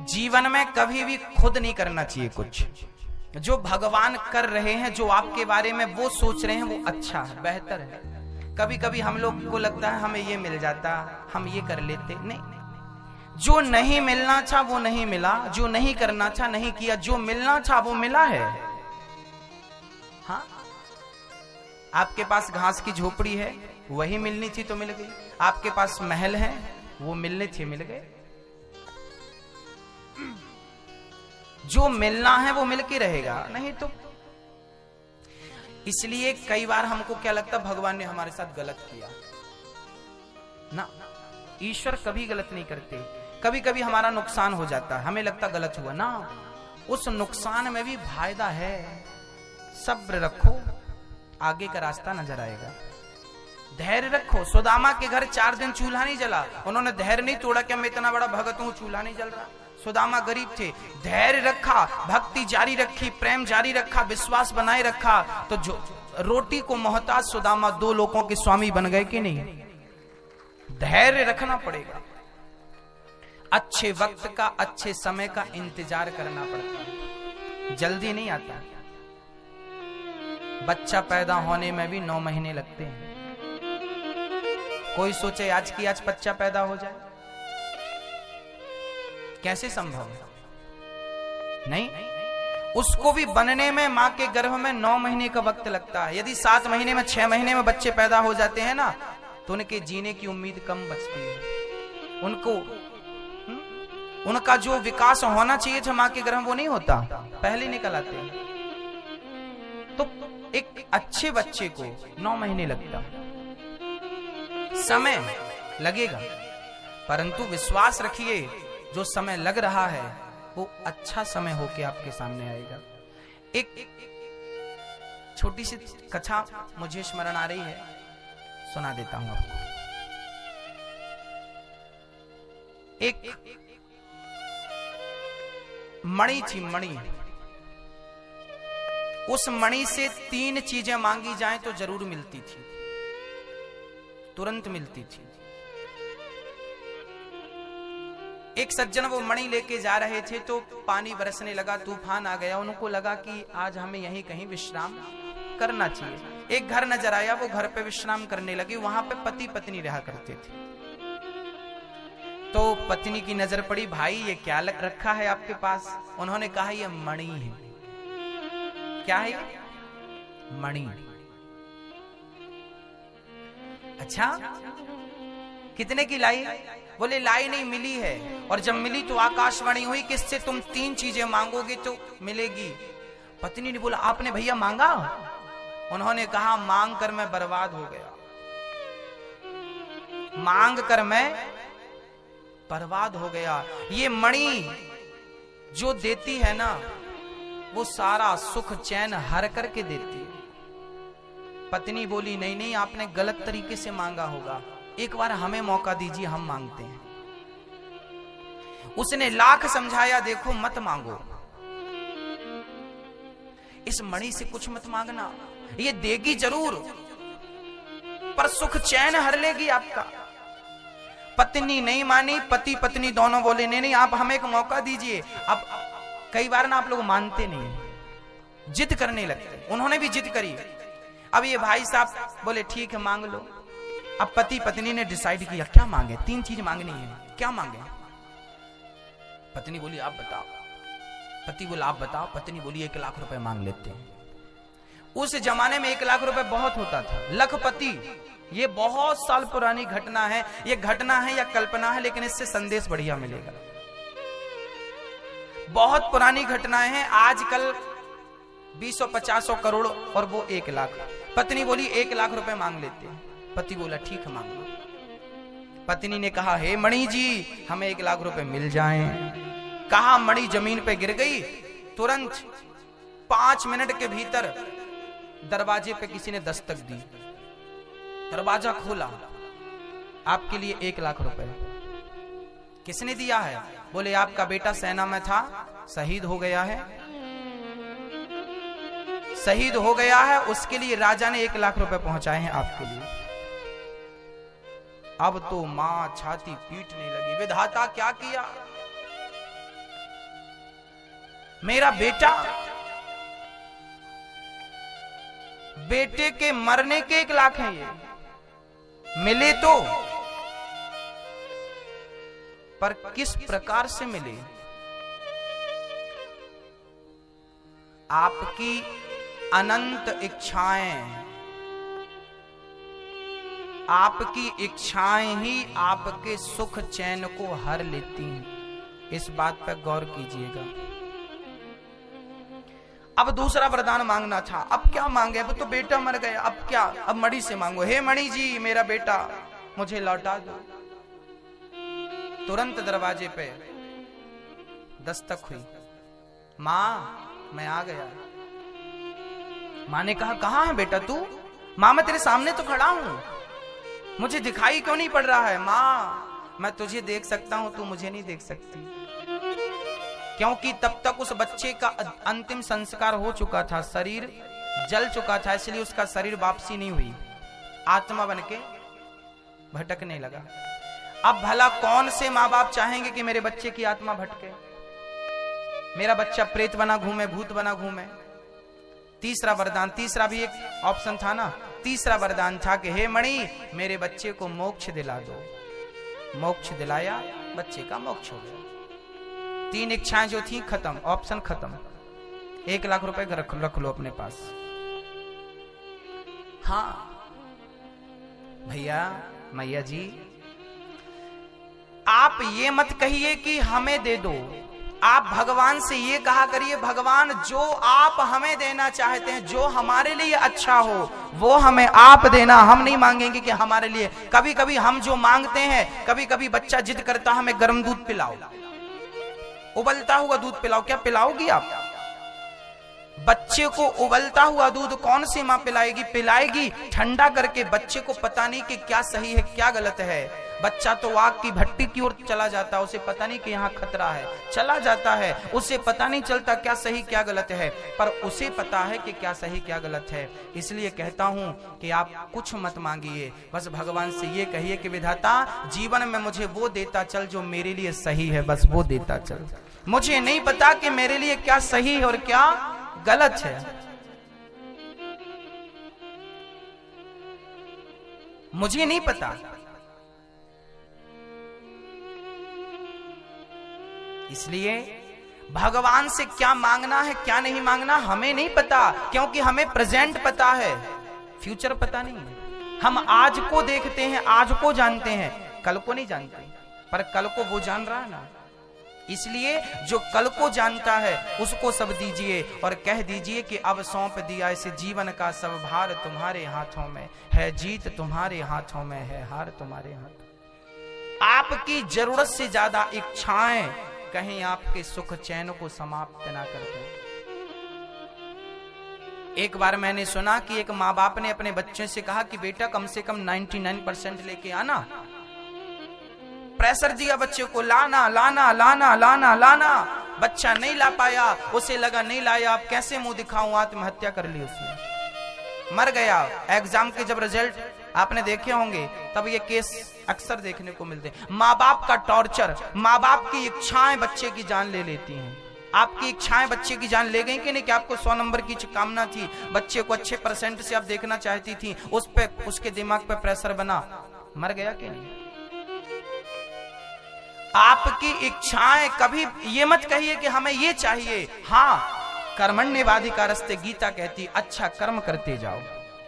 जीवन में कभी भी खुद नहीं करना चाहिए कुछ। जो भगवान कर रहे हैं, जो आपके बारे में वो सोच रहे हैं, वो अच्छा है, बेहतर है। कभी कभी हम लोग को लगता है हमें ये मिल जाता, हम ये कर लेते, नहीं। जो नहीं मिलना था वो नहीं मिला, जो नहीं करना था नहीं किया, जो मिलना था वो मिला है। हाँ, आपके पास घास की झोपड़ी है, वही मिलनी थी तो मिल गई। आपके पास महल है, वो मिलने थे, मिल गए। जो मिलना है वो मिल के रहेगा, नहीं तो। इसलिए कई बार हमको क्या लगता है भगवान ने हमारे साथ गलत किया ना। ईश्वर कभी गलत नहीं करते। कभी कभी हमारा नुकसान हो जाता है, हमें लगता गलत हुआ ना, उस नुकसान में भी फायदा है। सब्र रखो, आगे का रास्ता नजर आएगा। धैर्य रखो। सुदामा के घर 4 दिन चूल्हा नहीं जला, उन्होंने धैर्य नहीं तोड़ा कि मैं इतना बड़ा भगत हूं, चूल्हा नहीं जल रहा। सुदामा गरीब थे, धैर्य रखा, भक्ति जारी रखी, प्रेम जारी रखा, विश्वास बनाए रखा, तो जो रोटी को मोहताज सुदामा 2 लोगों के स्वामी बन गए कि नहीं। धैर्य रखना पड़ेगा। अच्छे वक्त का, अच्छे समय का इंतजार करना पड़ता है, जल्दी नहीं आता। बच्चा पैदा होने में भी 9 महीने लगते हैं। कोई सोचे आज की आज बच्चा पैदा हो जाए, कैसे संभव है? नहीं, उसको भी बनने में मां के गर्भ में 9 महीने का वक्त लगता है। यदि 7 महीने में, 6 महीने में बच्चे पैदा हो जाते हैं ना, तो उनके जीने की उम्मीद कम बचती है। उनको उनका जो विकास होना चाहिए था मां के गर्भ, वो नहीं होता, पहले निकल आते हैं। तो एक अच्छे बच्चे को 9 महीने लगता, समय लगेगा, परंतु विश्वास रखिए जो समय लग रहा है वो अच्छा समय होके आपके सामने आएगा। एक छोटी सी कथा मुझे स्मरण आ रही है, सुना देता हूं आपको। एक मणि थी, मणि। उस मणि से 3 चीजें मांगी जाएं तो जरूर मिलती थी, तुरंत मिलती थी। एक सज्जन वो मणि लेके जा रहे थे तो पानी बरसने लगा, तूफान आ गया। उनको लगा कि आज हमें यहीं कहीं विश्राम करना चाहिए। एक घर नजर आया, वो घर पे विश्राम करने लगे। वहां पे पति पत्नी रहा करते थे। तो पत्नी की नजर पड़ी, भाई ये क्या रखा है आपके पास? उन्होंने कहा ये मणि है। क्या है? मणि। अच्छा, कितने की लाई? बोले लाई नहीं, मिली है। और जब मिली तो आकाशवाणी हुई कि इससे तुम 3 चीजें मांगोगे तो मिलेगी। पत्नी ने बोला आपने भैया मांगा? उन्होंने कहा मांग कर मैं बर्बाद हो गया, मांग कर मैं बर्बाद हो गया। ये मणि जो देती है ना, वो सारा सुख चैन हर करके देती है। पत्नी बोली नहीं नहीं, आपने गलत तरीके से मांगा होगा, एक बार हमें मौका दीजिए, हम मांगते हैं। उसने लाख समझाया, देखो मत मांगो, इस मणि से कुछ मत मांगना, ये देगी जरूर पर सुख चैन हर लेगी आपका। पत्नी नहीं मानी, पति पत्नी दोनों बोले नहीं नहीं आप हमें एक मौका दीजिए। अब कई बार ना आप लोग मानते नहीं, जिद करने लगते। उन्होंने भी जिद करी। अब ये भाई साहब बोले ठीक है मांग लो। अब पति पत्नी ने डिसाइड किया क्या मांगे, 3 चीज मांगनी है, क्या मांगे? पत्नी बोली आप बताओ। पति बोला आप बताओ। पत्नी बोली 1 लाख रुपए मांग लेते हैं। उस जमाने में 1 लाख रुपए बहुत होता था। लखपति, ये बहुत साल पुरानी घटना है। ये घटना है या कल्पना है, लेकिन इससे संदेश बढ़िया मिलेगा। बहुत पुरानी घटनाएं हैं, आजकल 200-50 करोड़ और वो 1 लाख। पत्नी बोली 1 लाख रुपए मांग लेते हैं। पति बोला ठीक है मांग लो। पत्नी ने कहा हे मणि जी हमें 1 लाख रुपए मिल जाएं। कहा मणि जमीन पे गिर गई। तुरंत 5 मिनट के भीतर दरवाजे पे किसी ने दस्तक दी। दरवाजा खोला, आपके लिए 1 लाख रुपए। किसने दिया है? बोले आपका बेटा सेना में था, शहीद हो गया है, शहीद हो गया है, उसके लिए राजा ने 1 लाख रुपए पहुंचाए हैं आपके लिए। अब तो मां छाती पीटने लगी, विधाता क्या किया? मेरा बेटा, बेटे के मरने के 1 लाख हैं ये, मिले तो, पर किस प्रकार से मिले? आपकी अनंत इच्छाएं, आपकी इच्छाएं ही आपके सुख चैन को हर लेती हैं। इस बात पर गौर कीजिएगा। अब दूसरा वरदान मांगना था। अब क्या मांगे? अब तो बेटा मर गया, अब क्या? अब मणि से मांगो, हे मणि जी मेरा बेटा मुझे लौटा दो। तुरंत दरवाजे पे दस्तक हुई। मां मैं आ गया। मां ने कहा कहां है बेटा तू? मां मैं तेरे सामने तो खड़ा हूं, मुझे दिखाई क्यों नहीं पड़ रहा है? मां मैं तुझे देख सकता हूं, तू मुझे नहीं देख सकती। क्योंकि तब तक उस बच्चे का अंतिम संस्कार हो चुका था, शरीर जल चुका था, इसलिए उसका शरीर वापसी नहीं हुई, आत्मा बनके भटकने लगा। अब भला कौन से माँ बाप चाहेंगे कि मेरे बच्चे की आत्मा भटके, मेरा बच्चा प्रेत बना घूमे, भूत बना घूमे? तीसरा वरदान, तीसरा भी एक ऑप्शन था ना, तीसरा वरदान था कि हे मणि मेरे बच्चे को मोक्ष दिला दो। मोक्ष दिलाया, बच्चे का मोक्ष हो गया। 3 इच्छाएं जो थी खत्म, ऑप्शन खत्म। 1 लाख रुपए रख लो अपने पास। हाँ भैया मैया जी, आप ये मत कहिए कि हमें दे दो, आप भगवान से ये कहा करिए, भगवान जो आप हमें देना चाहते हैं, जो हमारे लिए अच्छा हो वो हमें आप देना। हम नहीं मांगेंगे कि हमारे लिए। कभी कभी हम जो मांगते हैं, कभी कभी बच्चा जिद करता हमें गर्म दूध पिलाओ, उबलता हुआ दूध पिलाओ। क्या पिलाओगी आप? बच्चे को उबलता हुआ दूध कौन सी मां पिलाएगी? पिलाएगी ठंडा करके। बच्चे को पता नहीं कि क्या सही है क्या गलत है। बच्चा तो आग की भट्टी की ओर चला जाता है, उसे पता नहीं कि यहाँ खतरा है, चला जाता है, उसे पता नहीं चलता क्या सही क्या गलत है, पर उसे पता है कि क्या सही क्या गलत है। इसलिए कहता हूं कि आप कुछ मत मांगिए, बस भगवान से ये कहिए कि विधाता जीवन में मुझे वो देता चल जो मेरे लिए सही है, बस वो देता चल। मुझे नहीं पता कि मेरे लिए क्या सही है और क्या गलत है। मुझे नहीं पता, इसलिए भगवान से क्या मांगना है क्या नहीं मांगना हमें नहीं पता, क्योंकि हमें प्रेजेंट पता है, फ्यूचर पता नहीं है। हम आज को देखते हैं, आज को जानते हैं, कल को नहीं जानते, पर कल को वो जान रहा है ना। इसलिए जो कल को जानता है उसको सब दीजिए और कह दीजिए कि अब सौंप दिया इस जीवन का सब भार तुम्हारे हाथों में है, जीत तुम्हारे हाथों में है, हार तुम्हारे हाथों। आपकी जरूरत से ज्यादा इच्छाएं कहीं आपके सुख चैन को समाप्त ना कर दें। एक बार मैंने सुना कि एक माँ बाप ने अपने बच्चे से कहा कि बेटा कम से कम 99% लेके आना। प्रेशर दिया बच्चे को, लाना लाना लाना लाना लाना। बच्चा नहीं ला पाया, उसे लगा नहीं लाया, अब कैसे मुंह दिखाऊं, आत्महत्या कर ली उसने, मर गया। एग्जाम के जब रिजल्ट आपने देखे होंगे तब ये केस अक्सर देखने को मिलते हैं। माँ बाप का टॉर्चर, माँ बाप की इच्छाएं बच्चे की जान ले लेती हैं। आपकी इच्छाएं बच्चे की जान ले गई कि नहीं? कि आपको 100 नंबर की कामना थी, बच्चे को अच्छे परसेंट से आप देखना चाहती थी, उस पे उसके दिमाग पे प्रेशर बना, मर गया कि नहीं? आपकी इच्छाएं, कभी ये मत कहिए कि हमें ये चाहिए। हाँ, कर्मण्येवाधिकारस्ते गीता कहती, अच्छा कर्म करते जाओ,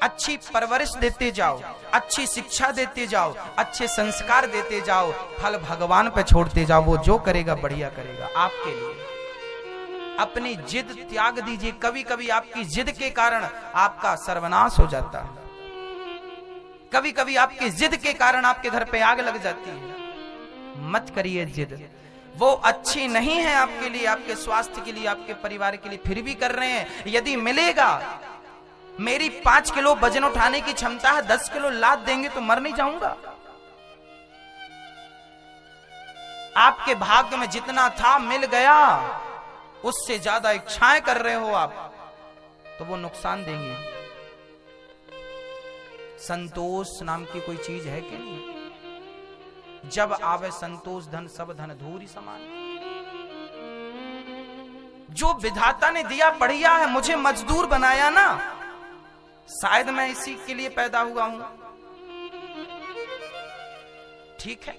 अच्छी परवरिश देते जाओ, अच्छी शिक्षा देते जाओ, अच्छे संस्कार देते जाओ, फल भगवान पे छोड़ते जाओ, वो जो करेगा बढ़िया करेगा आपके लिए। अपनी जिद त्याग दीजिए। कभी कभी आपकी जिद के कारण आपका सर्वनाश हो जाता है, कभी कभी आपकी जिद के कारण आपके घर पे आग लग जाती है। मत करिए जिद, वो अच्छी नहीं है आपके लिए, आपके स्वास्थ्य के लिए, आपके परिवार के लिए, फिर भी कर रहे हैं। यदि मिलेगा, मेरी 5 किलो वजन उठाने की क्षमता है, 10 किलो लाद देंगे तो मर नहीं जाऊंगा। आपके भाग्य में जितना था मिल गया, उससे ज्यादा इच्छाएं कर रहे हो आप, तो वो नुकसान देंगे। संतोष नाम की कोई चीज है कि नहीं? जब आवे संतोष धन सब धन धूरी समान। जो विधाता ने दिया बढ़िया है, मुझे मजदूर बनाया ना, शायद मैं इसी के लिए पैदा हुआ हूं। ठीक है,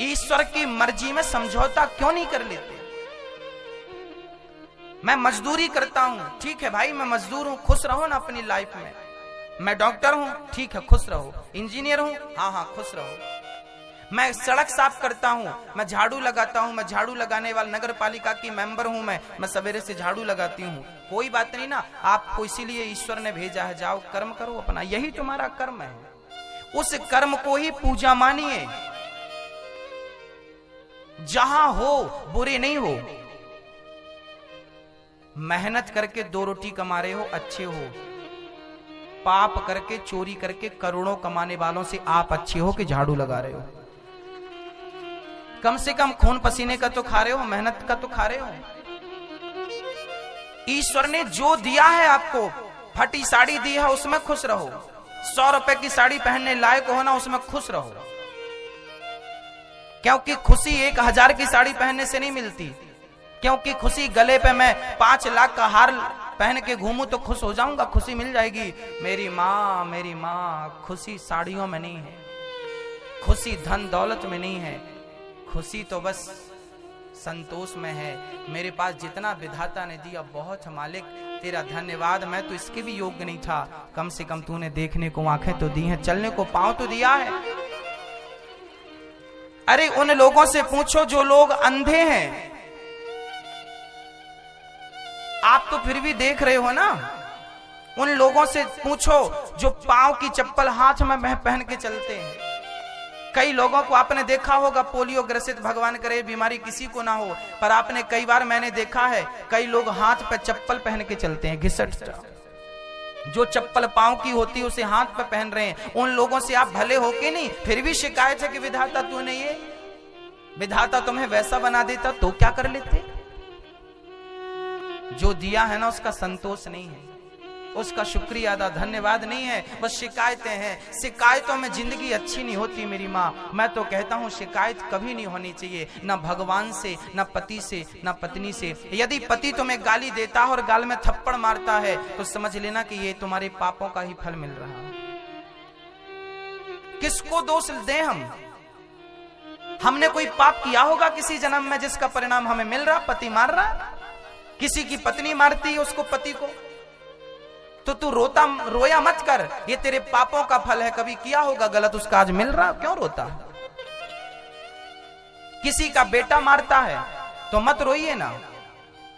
ईश्वर की मर्जी में समझौता क्यों नहीं कर लेते? मैं मजदूरी करता हूं, ठीक है भाई, मैं मजदूर हूं, खुश रहो ना अपनी लाइफ में। मैं डॉक्टर हूं, ठीक है, खुश रहो। इंजीनियर हूं, हाँ खुश रहो। मैं सड़क साफ करता हूं, मैं झाड़ू लगाता हूं, मैं झाड़ू लगाने वाला नगर पालिका की मेंबर हूं, मैं सवेरे से झाड़ू लगाती हूं, कोई बात नहीं ना। आपको इसीलिए ईश्वर ने भेजा है, जाओ कर्म करो अपना, यही तुम्हारा कर्म है। उस कर्म को ही पूजा मानिए। जहां हो बुरे नहीं हो, मेहनत करके 2 रोटी कमा रहे हो, अच्छे हो। पाप करके, चोरी करके करोड़ों कमाने वालों से आप अच्छे हो कि झाड़ू लगा रहे हो? कम से कम खून पसीने का तो खा रहे हो, मेहनत का तो खा रहे हो। ईश्वर ने जो दिया है आपको, फटी साड़ी दी है, उसमें खुश रहो। 100 रुपए की साड़ी पहनने लायक हो ना, उसमें खुश रहो। क्योंकि खुशी 1000 की साड़ी पहनने से नहीं मिलती। क्योंकि खुशी गले पे मैं 5 लाख का हार पहन के घूमूं तो खुश हो जाऊंगा, खुशी मिल जाएगी। मेरी माँ, खुशी साड़ियों में नहीं है, खुशी धन दौलत में नहीं है, खुशी तो बस संतोष में है। मेरे पास जितना विधाता ने दिया बहुत है मालिक, तेरा धन्यवाद। मैं तो इसके भी योग्य नहीं था, कम से कम तूने देखने को आंखें तो दी हैं, चलने को पांव तो दिया है। अरे उन लोगों से पूछो जो लोग अंधे हैं, आप तो फिर भी देख रहे हो ना। उन लोगों से पूछो जो पांव की चप्पल हाथ में पहन के चलते हैं। कई लोगों को आपने देखा होगा पोलियो ग्रसित, भगवान करे बीमारी किसी को ना हो, पर आपने कई बार मैंने देखा है कई लोग हाथ पे चप्पल पहन के चलते हैं, घिसट जो चप्पल पांव की होती है उसे हाथ पे पहन रहे हैं। उन लोगों से आप भले होके नहीं, फिर भी शिकायत है कि विधाता तूने ये, विधाता तुम्हें वैसा बना देता तो क्या कर लेते? जो दिया है ना उसका संतोष नहीं है, उसका शुक्रिया अदा, धन्यवाद नहीं है, बस शिकायतें हैं। शिकायतों में जिंदगी अच्छी नहीं होती मेरी माँ। मैं तो कहता हूँ शिकायत कभी नहीं होनी चाहिए, ना भगवान से, ना पति से, ना पत्नी से। यदि पति तुम्हें गाली देता है और गाल में थप्पड़ मारता है तो समझ लेना कि ये तुम्हारे पापों का ही फल मिल रहा है। किसको दोष दें हम? हमने कोई पाप किया होगा किसी जन्म में जिसका परिणाम हमें मिल रहा? पति मार रहा, किसी की पत्नी मारती है उसको पति को, तो तू रोया मत कर, ये तेरे पापों का फल है। कभी किया होगा गलत, उसका आज मिल रहा, क्यों रोता? किसी का बेटा मारता है तो मत रोइए ना,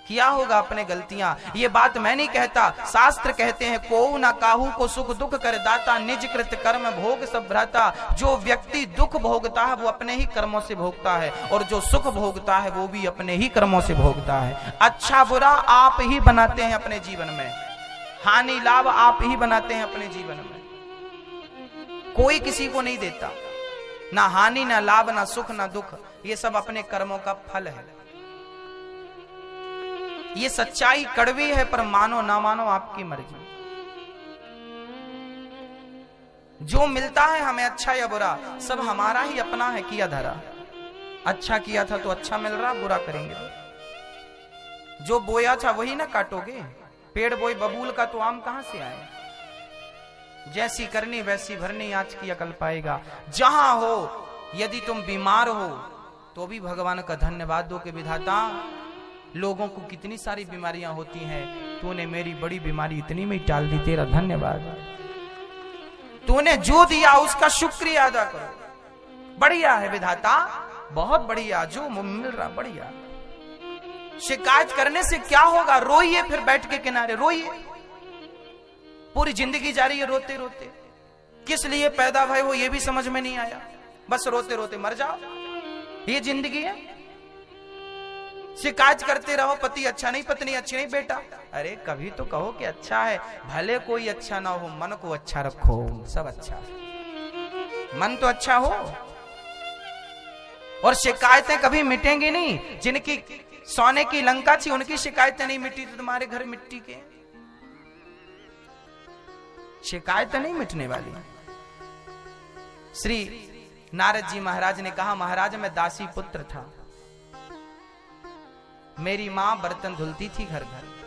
किया होगा अपने गलतियां। ये बात मैं नहीं कहता, शास्त्र कहते हैं को ना काहू को सुख दुख कर दाता, निज कृत कर्म भोग सब भ्राता। जो व्यक्ति दुख भोगता है वो अपने ही कर्मों से भोगता है, और जो सुख भोगता है वो भी अपने ही कर्मों से भोगता है। अच्छा बुरा आप ही बनाते हैं अपने जीवन में, हानि लाभ आप ही बनाते हैं अपने जीवन में, कोई किसी को नहीं देता। ना हानि, ना लाभ, ना सुख, ना दुख, ये सब अपने कर्मों का फल है। ये सच्चाई कड़वी है, पर मानो ना मानो आपकी मर्जी। जो मिलता है हमें, अच्छा या बुरा, सब हमारा ही अपना है किया धरा। अच्छा किया था तो अच्छा मिल रहा, बुरा करेंगे जो बोया था वही ना काटोगे। पेड़ बोई बबूल का तो आम कहां से आए? जैसी करनी वैसी भरनी, आज की अकल पाएगा। जहां हो, यदि तुम बीमार हो तो भी भगवान का धन्यवाद दो कि विधाता लोगों को कितनी सारी बीमारियां होती हैं, तूने मेरी बड़ी बीमारी इतनी में टाल दी, तेरा धन्यवाद। तूने जो दिया उसका शुक्रिया अदा करो। बढ़िया है विधाता, बहुत बढ़िया, जो मिल रहा बढ़िया। शिकायत करने से क्या होगा? रोइए, फिर बैठ के किनारे रोइए। पूरी जिंदगी जा रही है रोते रोते। किस लिए पैदा भय हो ये भी समझ में नहीं आया, बस रोते रोते मर जाओ, ये जिंदगी है। शिकायत करते रहो, पति अच्छा नहीं, पत्नी अच्छी नहीं। बेटा, अरे कभी तो कहो कि अच्छा है, भले कोई अच्छा ना हो, मन को अच्छा रखो, सब अच्छा है, मन तो अच्छा हो। और शिकायतें कभी मिटेंगी नहीं। जिनकी सोने की लंका थी उनकी शिकायतें नहीं मिटी, तो तुम्हारे घर मिट्टी के शिकायतें नहीं मिटने वाली। श्री नारद जी महाराज ने कहा, महाराज मैं दासी पुत्र था, मेरी माँ बर्तन धुलती थी घर घर।